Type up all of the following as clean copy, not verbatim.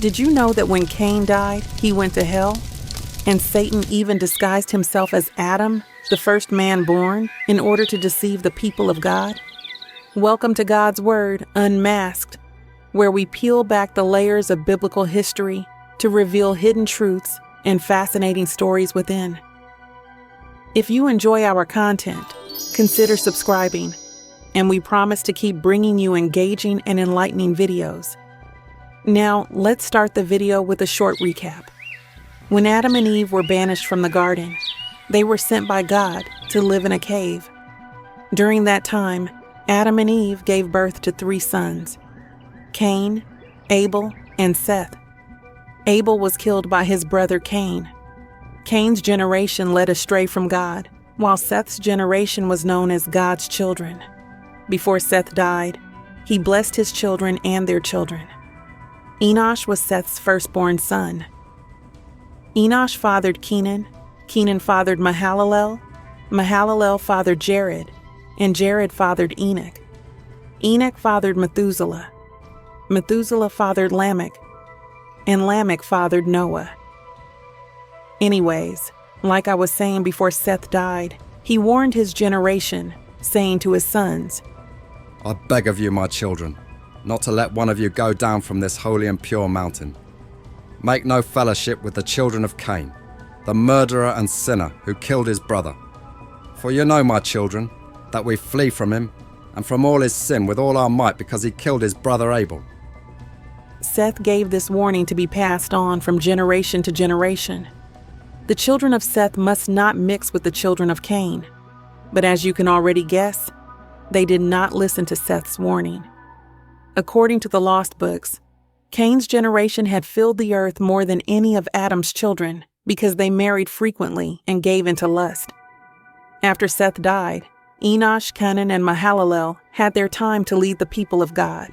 Did you know that when Cain died, he went to hell? And Satan even disguised himself as Adam, the first man born, in order to deceive the people of God? Welcome to God's Word, Unmasked, where we peel back the layers of biblical history to reveal hidden truths and fascinating stories within. If you enjoy our content, consider subscribing, and we promise to keep bringing you engaging and enlightening videos. Now, let's start the video with a short recap. When Adam and Eve were banished from the garden, they were sent by God to live in a cave. During that time, Adam and Eve gave birth to 3 sons: Cain, Abel, and Seth. Abel was killed by his brother Cain. Cain's generation led astray from God, while Seth's generation was known as God's children. Before Seth died, he blessed his children and their children. Enosh was Seth's firstborn son. Enosh fathered Kenan, Kenan fathered Mahalalel, Mahalalel fathered Jared, and Jared fathered Enoch. Enoch fathered Methuselah. Methuselah fathered Lamech, and Lamech fathered Noah. Anyways, like I was saying before Seth died, he warned his generation, saying to his sons, I beg of you, my children, not to let one of you go down from this holy and pure mountain. Make no fellowship with the children of Cain, the murderer and sinner who killed his brother. For you know, my children, that we flee from him and from all his sin with all our might because he killed his brother Abel. Seth gave this warning to be passed on from generation to generation. The children of Seth must not mix with the children of Cain. But as you can already guess, they did not listen to Seth's warning. According to the lost books, Cain's generation had filled the earth more than any of Adam's children because they married frequently and gave into lust. After Seth died, Enosh, Kenan, and Mahalalel had their time to lead the people of God.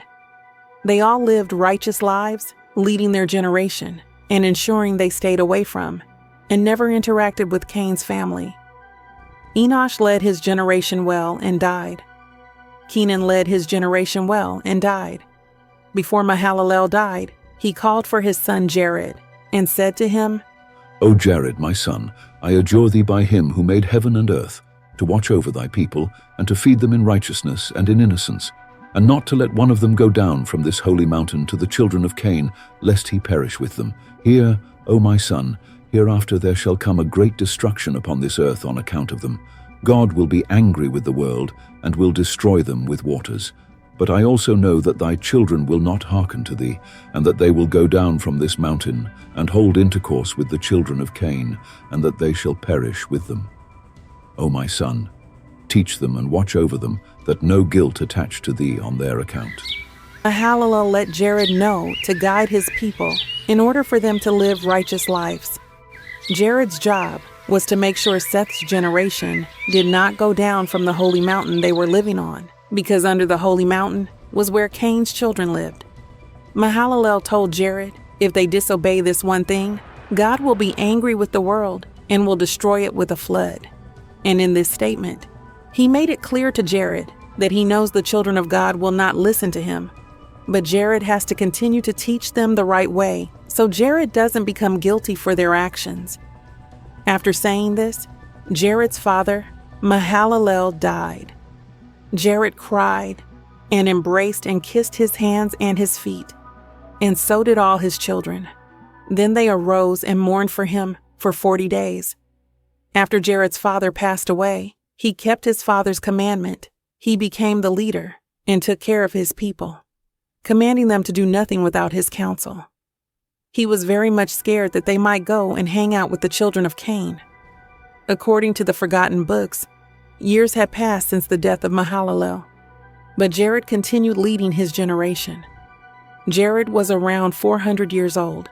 They all lived righteous lives, leading their generation and ensuring they stayed away from and never interacted with Cain's family. Enosh led his generation well and died. Kenan led his generation well and died. Before Mahalalel died, he called for his son Jared and said to him, O Jared, my son, I adjure thee by him who made heaven and earth, to watch over thy people, and to feed them in righteousness and in innocence, and not to let one of them go down from this holy mountain to the children of Cain, lest he perish with them. Hear, O my son, hereafter there shall come a great destruction upon this earth on account of them. God will be angry with the world, and will destroy them with waters. But I also know that thy children will not hearken to thee, and that they will go down from this mountain, and hold intercourse with the children of Cain, and that they shall perish with them. O my son, teach them and watch over them, that no guilt attach to thee on their account. Mahalalel let Jared know to guide his people in order for them to live righteous lives. Jared's job was to make sure Seth's generation did not go down from the holy mountain they were living on, because under the holy mountain was where Cain's children lived. Mahalalel told Jared, if they disobey this one thing, God will be angry with the world and will destroy it with a flood. And in this statement, he made it clear to Jared that he knows the children of God will not listen to him. But Jared has to continue to teach them the right way, so Jared doesn't become guilty for their actions. After saying this, Jared's father, Mahalalel, died. Jared cried and embraced and kissed his hands and his feet, and so did all his children. Then they arose and mourned for him for 40 days. After Jared's father passed away, he kept his father's commandment. He became the leader and took care of his people, commanding them to do nothing without his counsel. He was very much scared that they might go and hang out with the children of Cain. According to the forgotten books, years had passed since the death of Mahalalel, but Jared continued leading his generation. Jared was around 400 years old.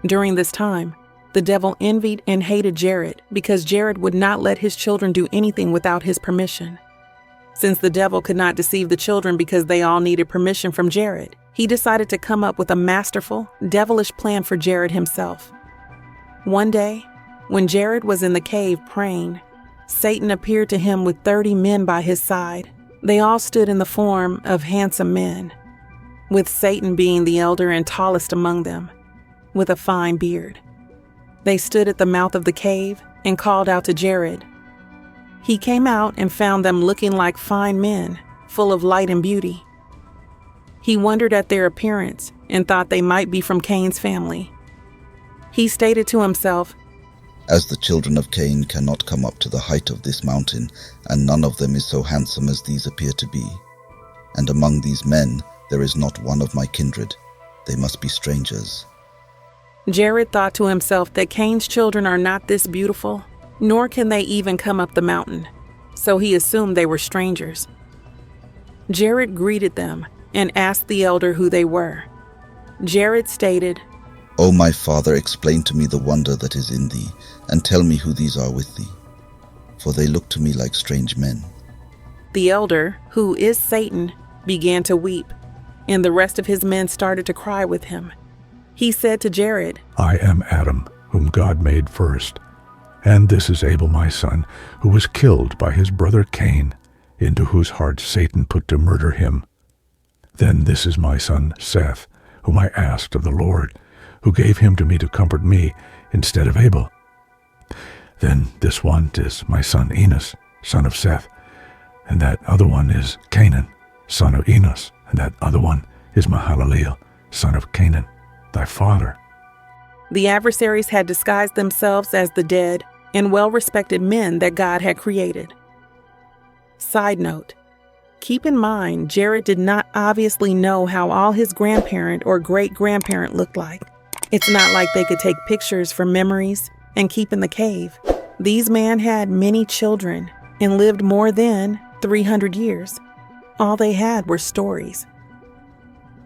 During this time, the devil envied and hated Jared because Jared would not let his children do anything without his permission. Since the devil could not deceive the children because they all needed permission from Jared, he decided to come up with a masterful, devilish plan for Jared himself. One day, when Jared was in the cave praying, Satan appeared to him with 30 men by his side. They all stood in the form of handsome men. with Satan being the elder and tallest among them, with a fine beard. They stood at the mouth of the cave and called out to Jared. He came out and found them looking like fine men, full of light and beauty. He wondered at their appearance and thought they might be from Cain's family. He stated to himself, "As the children of Cain cannot come up to the height of this mountain, and none of them is so handsome as these appear to be. And among these men there is not one of my kindred. They must be strangers." Jared thought to himself that Cain's children are not this beautiful, nor can they even come up the mountain, so he assumed they were strangers. Jared greeted them and asked the elder who they were. Jared stated, "O my father, explain to me the wonder that is in thee, and tell me who these are with thee, for they look to me like strange men." The elder, who is Satan, began to weep, and the rest of his men started to cry with him. He said to Jared, "I am Adam, whom God made first, and this is Abel my son, who was killed by his brother Cain, into whose heart Satan put to murder him. Then this is my son Seth, whom I asked of the Lord, who gave him to me to comfort me instead of Abel. Then this one is my son Enos, son of Seth, and that other one is Canaan, son of Enos, and that other one is Mahalaleel, son of Canaan, thy father." The adversaries had disguised themselves as the dead and well-respected men that God had created. Side note, keep in mind, Jared did not obviously know how all his grandparent or great-grandparent looked like. It's not like they could take pictures for memories and keep in the cave. These men had many children and lived more than 300 years. All they had were stories.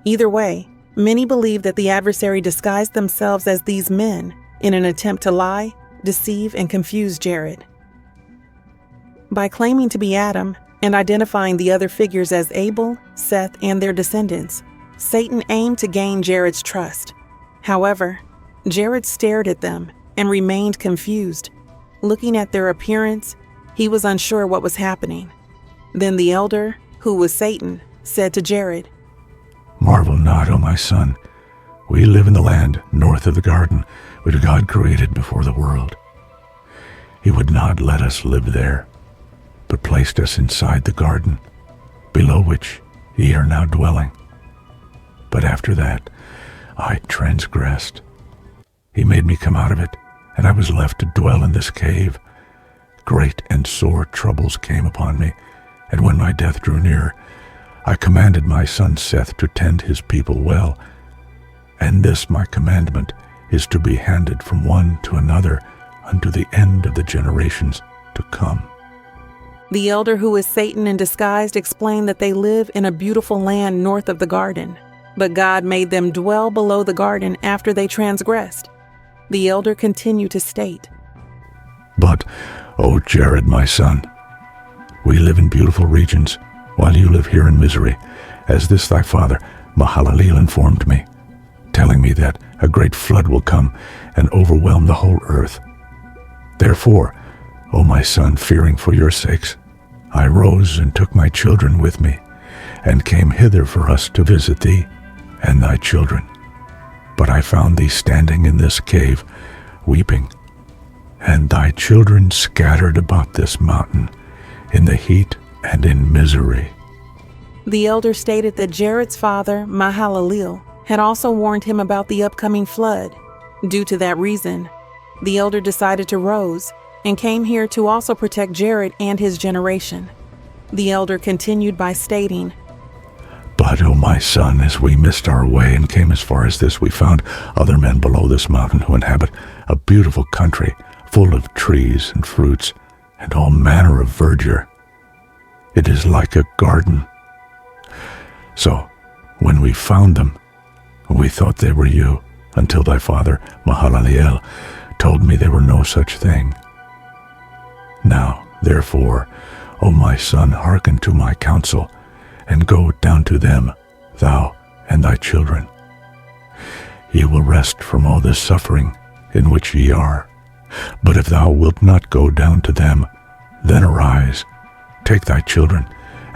Either way, many believe that the adversary disguised themselves as these men in an attempt to lie, deceive, and confuse Jared. By claiming to be Adam and identifying the other figures as Abel, Seth, and their descendants, Satan aimed to gain Jared's trust. However, Jared stared at them and remained confused. Looking at their appearance, he was unsure what was happening. Then the elder, who was Satan, said to Jared, "Marvel not, O my son. We live in the land north of the garden, which God created before the world. He would not let us live there, but placed us inside the garden, below which ye are now dwelling. But after that I transgressed. He made me come out of it, and I was left to dwell in this cave. Great and sore troubles came upon me, and when my death drew near, I commanded my son Seth to tend his people well. And this my commandment is to be handed from one to another unto the end of the generations to come." The elder, who is Satan in disguise, explained that they live in a beautiful land north of the garden, but God made them dwell below the garden after they transgressed. The elder continued to state, "But, O Jared, my son, we live in beautiful regions, while you live here in misery, as this thy father, Mahalaleel, informed me, telling me that a great flood will come and overwhelm the whole earth. Therefore, O my son, fearing for your sakes, I rose and took my children with me, and came hither for us to visit thee and thy children. But I found thee standing in this cave, weeping, and thy children scattered about this mountain, in the heat and in misery." The elder stated that Jared's father, Mahalaleel, had also warned him about the upcoming flood. Due to that reason, the elder decided to rise and came here to also protect Jared and his generation. The elder continued by stating, "But, O my son, as we missed our way and came as far as this, we found other men below this mountain who inhabit a beautiful country full of trees and fruits and all manner of verdure. It is like a garden. So, when we found them, we thought they were you, until thy father, Mahalaleel, told me they were no such thing. Now, therefore, O my son, hearken to my counsel, and go down to them, thou and thy children. Ye will rest from all this suffering in which ye are. But if thou wilt not go down to them, then arise, take thy children,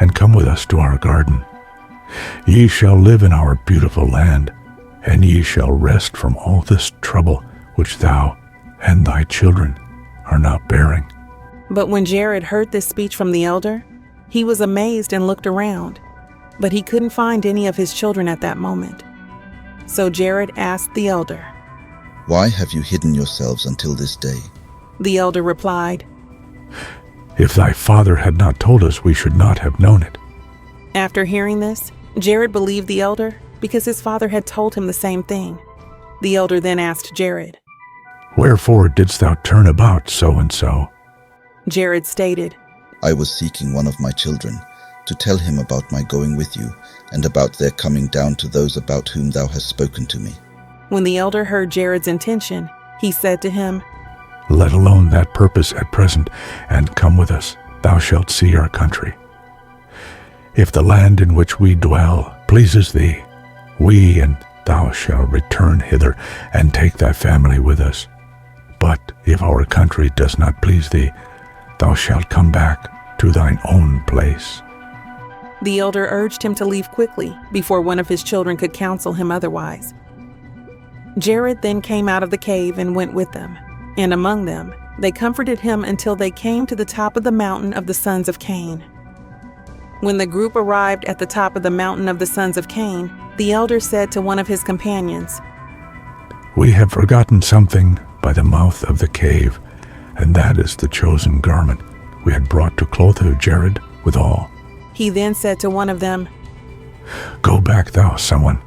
and come with us to our garden. Ye shall live in our beautiful land, and ye shall rest from all this trouble which thou and thy children are now bearing. But when Jared heard this speech from the elder, he was amazed and looked around, but he couldn't find any of his children at that moment. So Jared asked the elder, "Why have you hidden yourselves until this day?" The elder replied, If thy father had not told us, we should not have known it. After hearing this, Jared believed the elder because his father had told him the same thing. The elder then asked Jared, Wherefore didst thou turn about so and so? Jared stated, "I was seeking one of my children, to tell him about my going with you, and about their coming down to those about whom thou hast spoken to me." When the elder heard Jared's intention, he said to him, Let alone that purpose at present, and come with us, thou shalt see our country. If the land in which we dwell pleases thee, we and thou shalt return hither, and take thy family with us. But if our country does not please thee, thou shalt come back to thine own place. The elder urged him to leave quickly before one of his children could counsel him otherwise. Jared then came out of the cave and went with them, and among them they comforted him until they came to the top of the mountain of the sons of Cain. When the group arrived at the top of the mountain of the sons of Cain, the elder said to one of his companions, We have forgotten something by the mouth of the cave, and that is the chosen garment we had brought to clothe Jared withal. He then said to one of them, Go back thou, someone,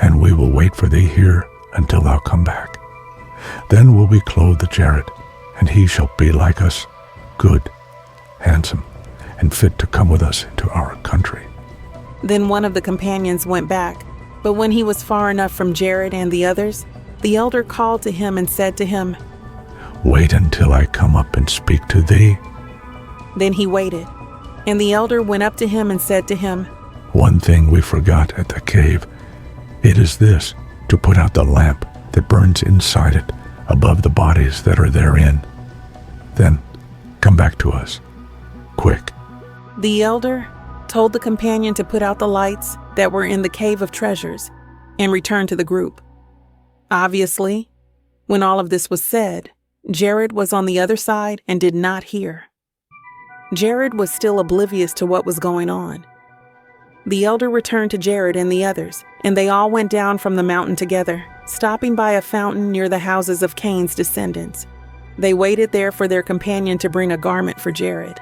and we will wait for thee here until thou come back. Then will we clothe the Jared, and he shall be like us, good, handsome, and fit to come with us into our country. Then one of the companions went back, but when he was far enough from Jared and the others, the elder called to him and said to him, Wait until I come up and speak to thee. Then he waited, and the elder went up to him and said to him, One thing we forgot at the cave. It is this, to put out the lamp that burns inside it, above the bodies that are therein. Then come back to us, quick. The elder told the companion to put out the lights that were in the cave of treasures and return to the group. Obviously, when all of this was said, Jared was on the other side and did not hear. Jared was still oblivious to what was going on. The elder returned to Jared and the others, and they all went down from the mountain together, stopping by a fountain near the houses of Cain's descendants. They waited there for their companion to bring a garment for Jared.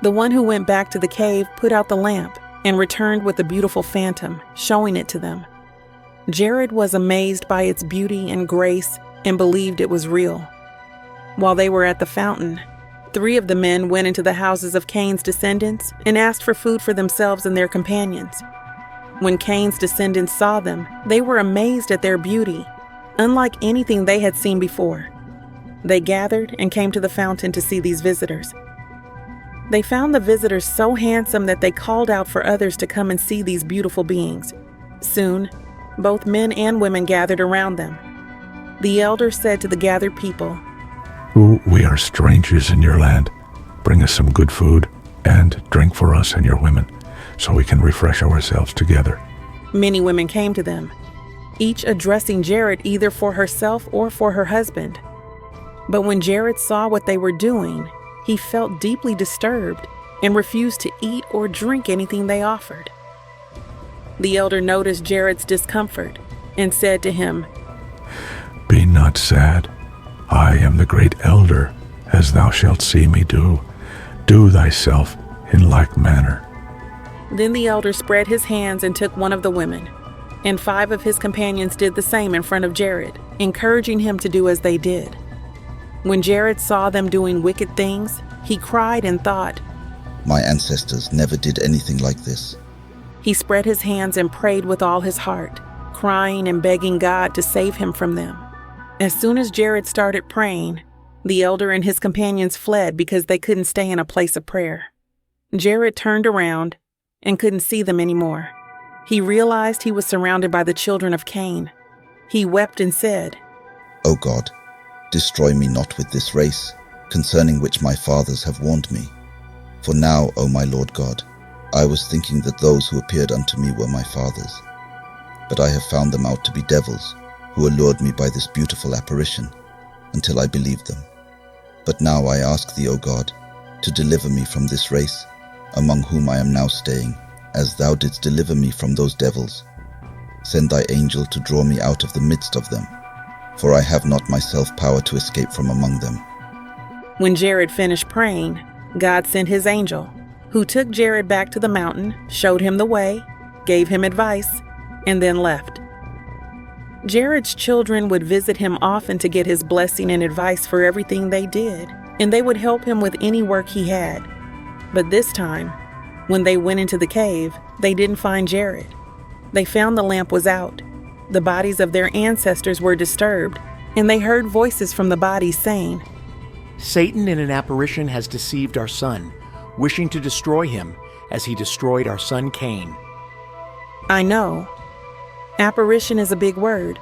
The one who went back to the cave put out the lamp and returned with a beautiful phantom, showing it to them. Jared was amazed by its beauty and grace and believed it was real. While they were at the fountain, 3 of the men went into the houses of Cain's descendants and asked for food for themselves and their companions. When Cain's descendants saw them, they were amazed at their beauty, unlike anything they had seen before. They gathered and came to the fountain to see these visitors. They found the visitors so handsome that they called out for others to come and see these beautiful beings. Soon, both men and women gathered around them. The elder said to the gathered people, We are strangers in your land. Bring us some good food and drink for us and your women, so we can refresh ourselves together. Many women came to them, each addressing Jared either for herself or for her husband. But when Jared saw what they were doing, he felt deeply disturbed and refused to eat or drink anything they offered. The elder noticed Jared's discomfort and said to him, Be not sad. I am the great elder, as thou shalt see me do. Do thyself in like manner. Then the elder spread his hands and took one of the women, and 5 of his companions did the same in front of Jared, encouraging him to do as they did. When Jared saw them doing wicked things, he cried and thought, My ancestors never did anything like this. He spread his hands and prayed with all his heart, crying and begging God to save him from them. As soon as Jared started praying, the elder and his companions fled because they couldn't stay in a place of prayer. Jared turned around and couldn't see them anymore. He realized he was surrounded by the children of Cain. He wept and said, O God, destroy me not with this race, concerning which my fathers have warned me. For now, O my Lord God, I was thinking that those who appeared unto me were my fathers, but I have found them out to be devils, who allured me by this beautiful apparition, until I believed them. But now I ask thee, O God, to deliver me from this race, among whom I am now staying, as thou didst deliver me from those devils. Send thy angel to draw me out of the midst of them, for I have not myself power to escape from among them. When Jared finished praying, God sent his angel, who took Jared back to the mountain, showed him the way, gave him advice, and then left. Jared's children would visit him often to get his blessing and advice for everything they did, and they would help him with any work he had. But this time, when they went into the cave, they didn't find Jared. They found the lamp was out. The bodies of their ancestors were disturbed, and they heard voices from the bodies saying, "Satan in an apparition has deceived our son, wishing to destroy him as he destroyed our son Cain." I know. Apparition is a big word,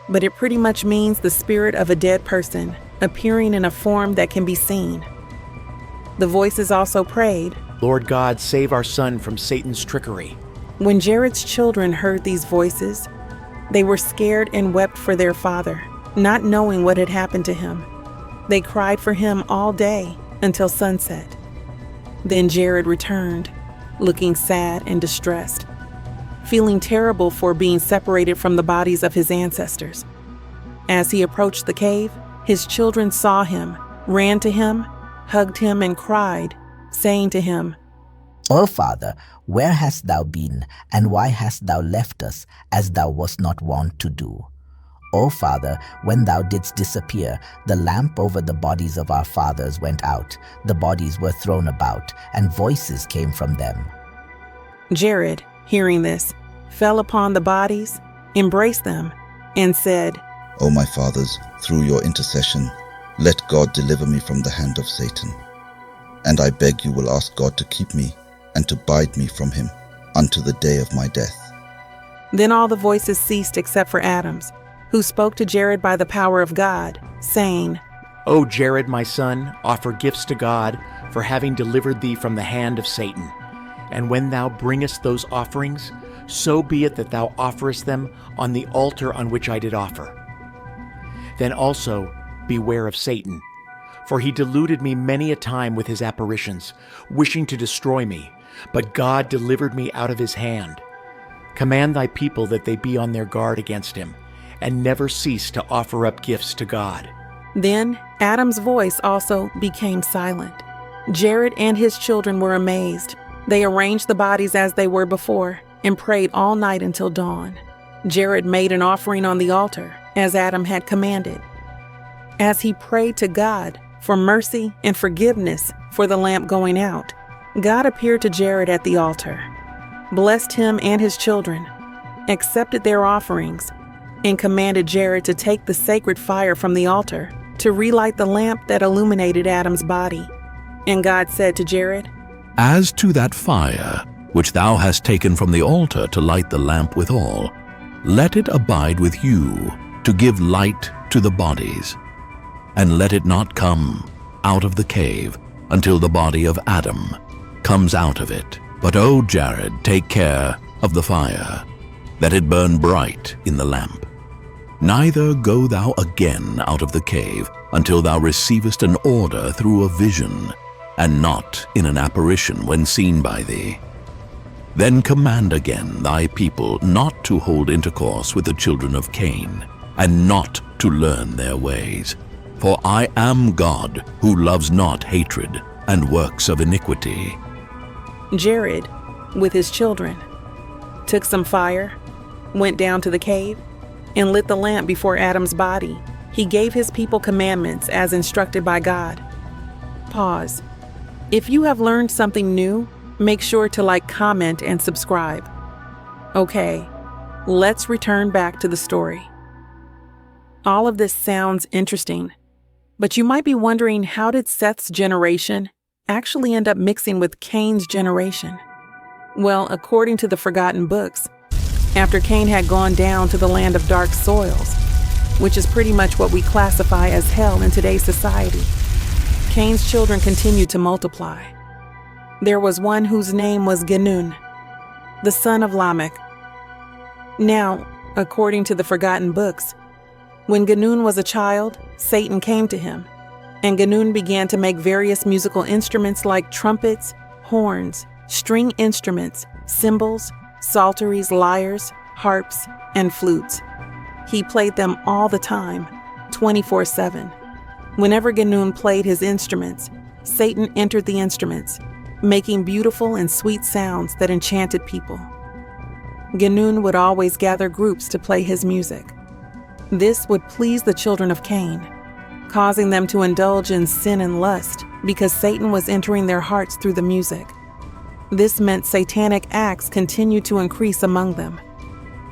but it pretty much means the spirit of a dead person appearing in a form that can be seen. The voices also prayed, "Lord God, save our son from Satan's trickery." When Jared's children heard these voices, they were scared and wept for their father, not knowing what had happened to him. They cried for him all day until sunset. Then Jared returned, looking sad and distressed, feeling terrible for being separated from the bodies of his ancestors. As he approached the cave, his children saw him, ran to him, hugged him, and cried, saying to him, O Father, where hast thou been, and why hast thou left us, as thou wast not wont to do? O Father, when thou didst disappear, the lamp over the bodies of our fathers went out, the bodies were thrown about, and voices came from them. Jared, hearing this, fell upon the bodies, embraced them, and said, O my fathers, through your intercession, let God deliver me from the hand of Satan. And I beg you will ask God to keep me and to bide me from him unto the day of my death. Then all the voices ceased except for Adam's, who spoke to Jared by the power of God, saying, "O Jared, my son, offer gifts to God for having delivered thee from the hand of Satan. And when thou bringest those offerings, so be it that thou offerest them on the altar on which I did offer. Then also beware of Satan, for he deluded me many a time with his apparitions, wishing to destroy me, but God delivered me out of his hand. Command thy people that they be on their guard against him, and never cease to offer up gifts to God." Then Adam's voice also became silent. Jared and his children were amazed. They arranged the bodies as they were before and prayed all night until dawn. Jared made an offering on the altar, as Adam had commanded. As he prayed to God for mercy and forgiveness for the lamp going out, God appeared to Jared at the altar, blessed him and his children, accepted their offerings, and commanded Jared to take the sacred fire from the altar to relight the lamp that illuminated Adam's body. And God said to Jared, As to that fire, which thou hast taken from the altar to light the lamp withal, let it abide with you, to give light to the bodies. And let it not come out of the cave, until the body of Adam comes out of it. But O Jared, take care of the fire, that it burn bright in the lamp. Neither go thou again out of the cave, until thou receivest an order through a vision, and not in an apparition when seen by thee. Then command again thy people not to hold intercourse with the children of Cain, and not to learn their ways. For I am God, who loves not hatred and works of iniquity. Jared, with his children, took some fire, went down to the cave, and lit the lamp before Adam's body. He gave his people commandments as instructed by God. Pause. If you have learned something new, make sure to like, comment, and subscribe. Okay, let's return back to the story. All of this sounds interesting, but you might be wondering, how did Seth's generation actually end up mixing with Cain's generation? Well, according to the forgotten books, after Cain had gone down to the land of dark soils, which is pretty much what we classify as hell in today's society, Cain's children continued to multiply. there was one whose name was Genun, the son of Lamech. Now, according to the forgotten books, when Genun was a child, Satan came to him, and Genun began to make various musical instruments like trumpets, horns, string instruments, cymbals, psalteries, lyres, harps, and flutes. He played them all the time, 24/7. Whenever Genun played his instruments, Satan entered the instruments, making beautiful and sweet sounds that enchanted people. Genun would always gather groups to play his music. This would please the children of Cain, causing them to indulge in sin and lust because Satan was entering their hearts through the music. This meant satanic acts continued to increase among them.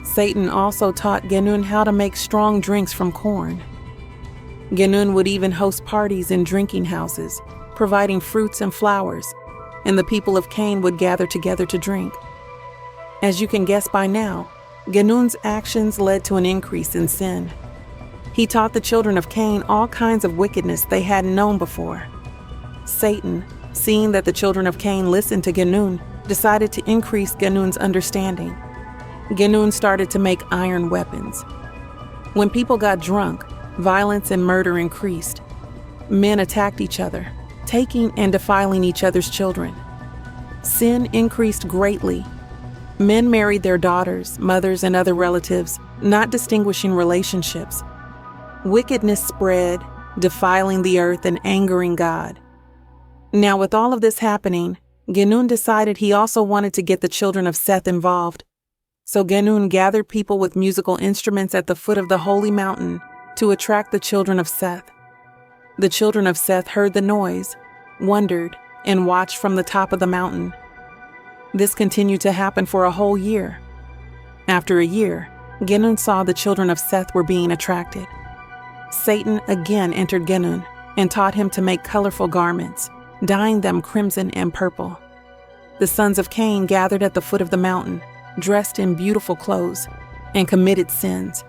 Satan also taught Genun how to make strong drinks from corn. Genun would even host parties in drinking houses, providing fruits and flowers, and the people of Cain would gather together to drink. As you can guess by now, Genun's actions led to an increase in sin. He taught the children of Cain all kinds of wickedness they hadn't known before. Satan, seeing that the children of Cain listened to Genun, decided to increase Genun's understanding. Genun started to make iron weapons. When people got drunk, violence and murder increased. Men attacked each other, taking and defiling each other's children. Sin increased greatly. Men married their daughters, mothers, and other relatives, not distinguishing relationships. Wickedness spread, defiling the earth and angering God. Now, with all of this happening, Genun decided he also wanted to get the children of Seth involved. So Genun gathered people with musical instruments at the foot of the holy mountain to attract the children of Seth. The children of Seth heard the noise, wondered, and watched from the top of the mountain. This continued to happen for a whole year. After a year, Genun saw the children of Seth were being attracted. Satan again entered Genun and taught him to make colorful garments, dyeing them crimson and purple. The sons of Cain gathered at the foot of the mountain, dressed in beautiful clothes, and committed sins.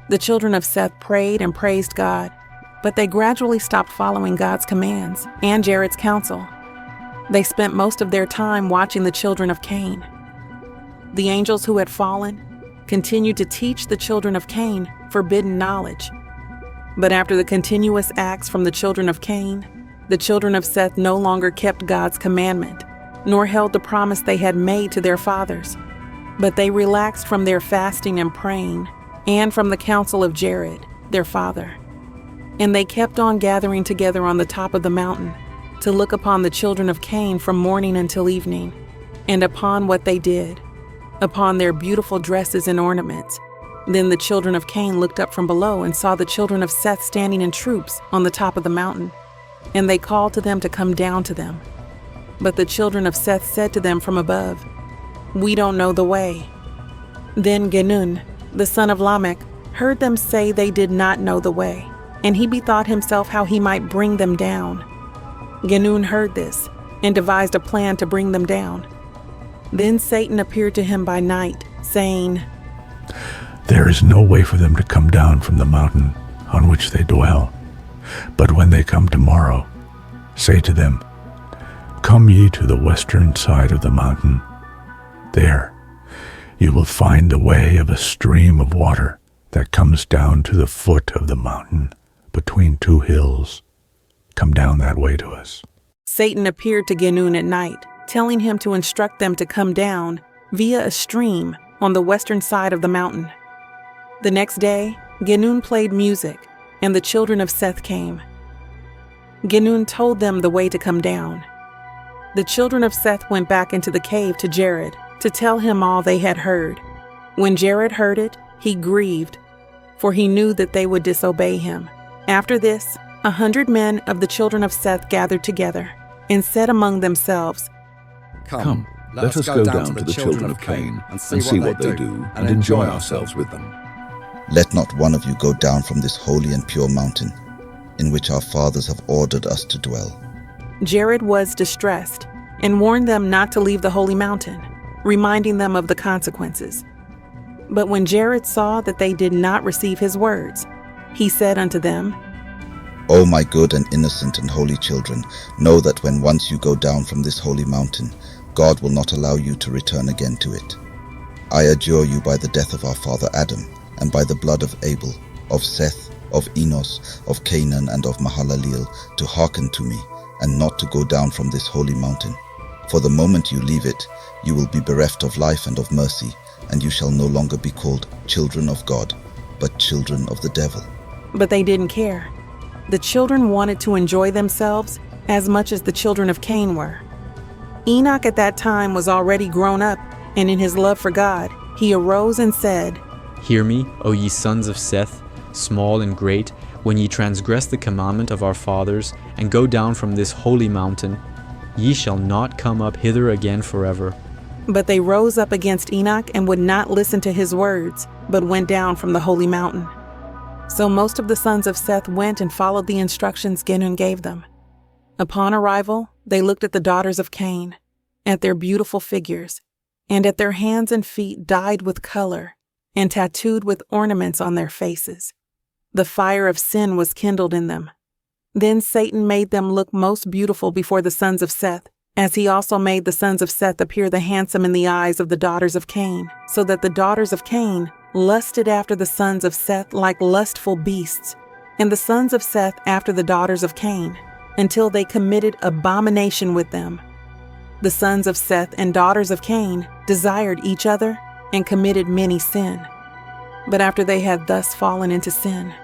The children of Seth prayed and praised God, but they gradually stopped following God's commands and Jared's counsel. They spent most of their time watching the children of Cain. The angels who had fallen continued to teach the children of Cain forbidden knowledge. But after the continuous acts from the children of Cain, the children of Seth no longer kept God's commandment, nor held the promise they had made to their fathers. But they relaxed from their fasting and praying, and from the counsel of Jared, their father. And they kept on gathering together on the top of the mountain to look upon the children of Cain from morning until evening, and upon what they did, upon their beautiful dresses and ornaments. Then the children of Cain looked up from below and saw the children of Seth standing in troops on the top of the mountain, and they called to them to come down to them. But the children of Seth said to them from above, "We don't know the way." Then Genun, the son of Lamech, heard them say they did not know the way, and he bethought himself how he might bring them down. Genun heard this and devised a plan to bring them down. Then Satan appeared to him by night, saying, "There is no way for them to come down from the mountain on which they dwell. But when they come tomorrow, say to them, 'Come ye to the western side of the mountain. There you will find the way of a stream of water that comes down to the foot of the mountain between two hills. Come down that way to us.'" Satan appeared to Genun at night, telling him to instruct them to come down via a stream on the western side of the mountain. The next day, Genun played music, and the children of Seth came. Genun told them the way to come down. The children of Seth went back into the cave to Jared to tell him all they had heard. When Jared heard it, he grieved, for he knew that they would disobey him. After this, 100 men of the children of Seth gathered together and said among themselves, Come, let us go down to the children of Cain and see what they do and enjoy ourselves with them. Let not one of you go down from this holy and pure mountain, in which our fathers have ordered us to dwell. Jared was distressed and warned them not to leave the holy mountain, reminding them of the consequences. But when Jared saw that they did not receive his words, he said unto them, O my good and innocent and holy children, know that when once you go down from this holy mountain, God will not allow you to return again to it. I adjure you by the death of our father Adam, and by the blood of Abel, of Seth, of Enos, of Canaan, and of Mahalaleel, to hearken to me, and not to go down from this holy mountain. For the moment you leave it, you will be bereft of life and of mercy, and you shall no longer be called children of God, but children of the devil. But they didn't care. The children wanted to enjoy themselves as much as the children of Cain were. Enoch at that time was already grown up, and in his love for God, he arose and said, Hear me, O ye sons of Seth, small and great, when ye transgress the commandment of our fathers, and go down from this holy mountain, ye shall not come up hither again forever. But they rose up against Enoch and would not listen to his words, but went down from the holy mountain. So most of the sons of Seth went and followed the instructions Gideon gave them. Upon arrival, they looked at the daughters of Cain, at their beautiful figures, and at their hands and feet dyed with color, and tattooed with ornaments on their faces. The fire of sin was kindled in them. Then Satan made them look most beautiful before the sons of Seth, as he also made the sons of Seth appear the handsome in the eyes of the daughters of Cain, so that the daughters of Cain lusted after the sons of Seth like lustful beasts, and the sons of Seth after the daughters of Cain, until they committed abomination with them. The sons of Seth and daughters of Cain desired each other and committed many sin. But after they had thus fallen into sin,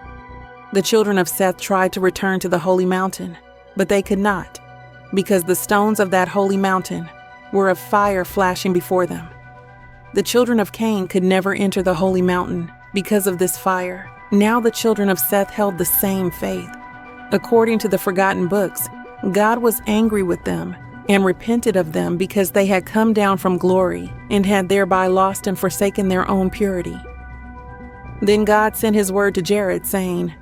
the children of Seth tried to return to the holy mountain, but they could not, because the stones of that holy mountain were of fire flashing before them. The children of Cain could never enter the holy mountain because of this fire. Now the children of Seth held the same faith. According to the forgotten books, God was angry with them and repented of them because they had come down from glory and had thereby lost and forsaken their own purity. Then God sent his word to Jared, saying,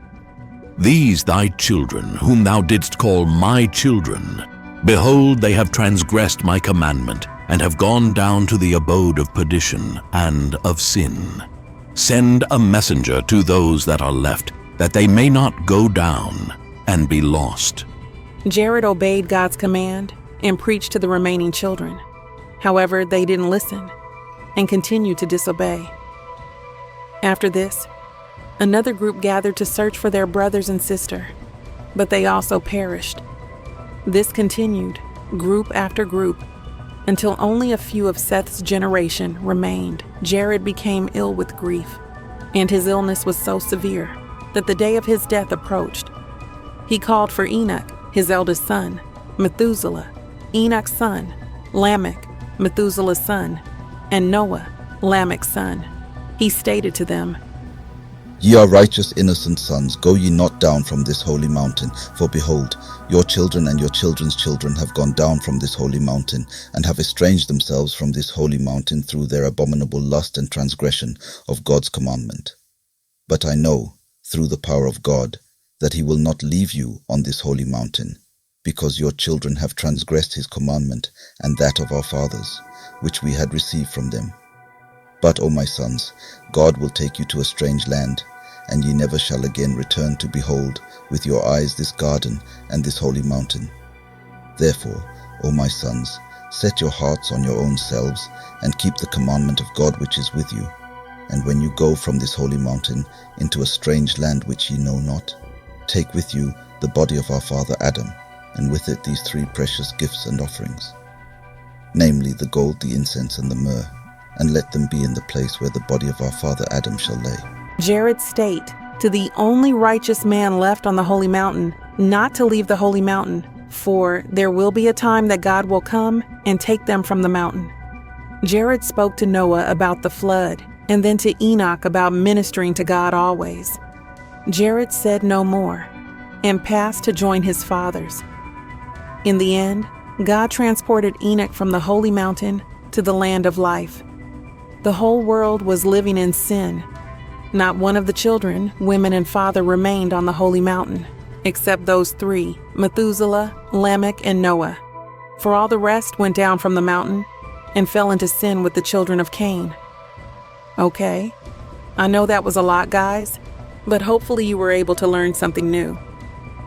These thy children, whom thou didst call my children, behold, they have transgressed my commandment, and have gone down to the abode of perdition and of sin. Send a messenger to those that are left, that they may not go down and be lost. Jared obeyed God's command and preached to the remaining children. However, they didn't listen and continued to disobey. After this, another group gathered to search for their brothers and sister, but they also perished. This continued, group after group, until only a few of Seth's generation remained. Jared became ill with grief, and his illness was so severe that the day of his death approached. He called for Enoch, his eldest son, Methuselah, Enoch's son, Lamech, Methuselah's son, and Noah, Lamech's son. He stated to them, Ye are righteous innocent sons, go ye not down from this holy mountain, for behold, your children and your children's children have gone down from this holy mountain, and have estranged themselves from this holy mountain through their abominable lust and transgression of God's commandment. But I know, through the power of God, that he will not leave you on this holy mountain, because your children have transgressed his commandment and that of our fathers, which we had received from them. But, O my sons, God will take you to a strange land, and ye never shall again return to behold with your eyes this garden and this holy mountain. Therefore, O my sons, set your hearts on your own selves, and keep the commandment of God which is with you. And when you go from this holy mountain into a strange land which ye know not, take with you the body of our father Adam, and with it these three precious gifts and offerings, namely the gold, the incense, and the myrrh, and let them be in the place where the body of our father Adam shall lay. Jared state to the only righteous man left on the holy mountain not to leave the holy mountain, for there will be a time that God will come and take them from the mountain. Jared spoke to Noah about the flood, and then to Enoch about ministering to God always. Jared said no more, and passed to join his fathers. In the end, God transported Enoch from the holy mountain to the land of life. The whole world was living in sin. Not one of the children, women, and father remained on the holy mountain, except those three, Methuselah, Lamech, and Noah. For all the rest went down from the mountain and fell into sin with the children of Cain. Okay, I know that was a lot, guys, but hopefully you were able to learn something new.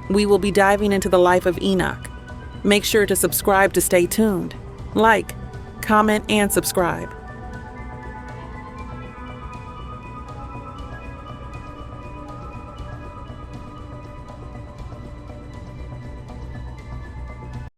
we will be diving into the life of Enoch. Make sure to subscribe to stay tuned. Like, comment, and subscribe.